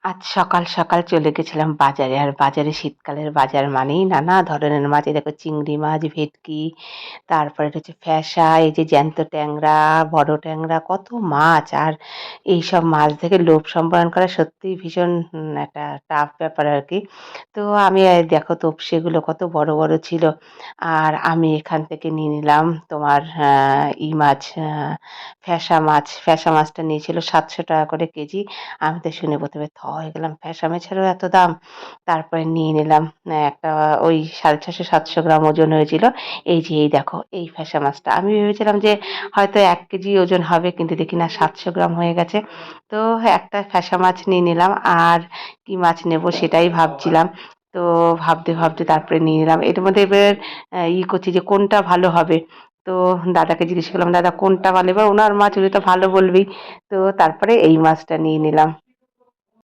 আজ সকাল সকাল চলে গেছিলাম বাজারে। আর বাজারে শীতকালের বাজার মানেই নানা ধরনের মাছ। এই দেখো চিংড়ি মাছ, ভেটকি, তারপরে এটা হচ্ছে ফ্যাসা, এই যে জ্যান্ত ট্যাংরা, বড় ট্যাংরা, কত মাছ। আর এইসব মাছ দেখে লোভ সম্বরণ করা সত্যিই ভীষণ একটা টাফ ব্যাপার আরকি। তো আমি দেখো তোপসেগুলো কত বড় বড় ছিল। আর আমি এখান থেকে নিয়ে নিলাম তোমার মাছ, ফ্যাসা মাছটা নিয়েছিল ৭০০ টাকা করে কেজি। আমি তো শুনে ১ম এ হয়ে গেলাম, ফ্যাসা মাছেরও এত দাম! তারপরে নিয়ে নিলাম একটা, ওই ৬৫০-৭০০ গ্রাম ওজন হয়েছিল। এই দেখো এই ফ্যাসা মাছটা। আমি ভেবেছিলাম যে হয়তো ১ কেজি ওজন হবে, কিন্তু দেখি না ৭০০ গ্রাম হয়ে গেছে। তো একটা ফ্যাসা মাছ নিয়ে নিলাম। আর কি মাছ নেব সেটাই ভাবছিলাম। তো ভাবতে তারপরে নিয়ে নিলাম। এর মধ্যে এবার করছি যে কোনটা ভালো হবে। তো দাদাকে জিজ্ঞেস করলাম, "দাদা কোনটা ভালো?" এবার উনার মাছ উনি তো ভালো বলবেই। তো তারপরে এই মাছটা নিয়ে নিলাম।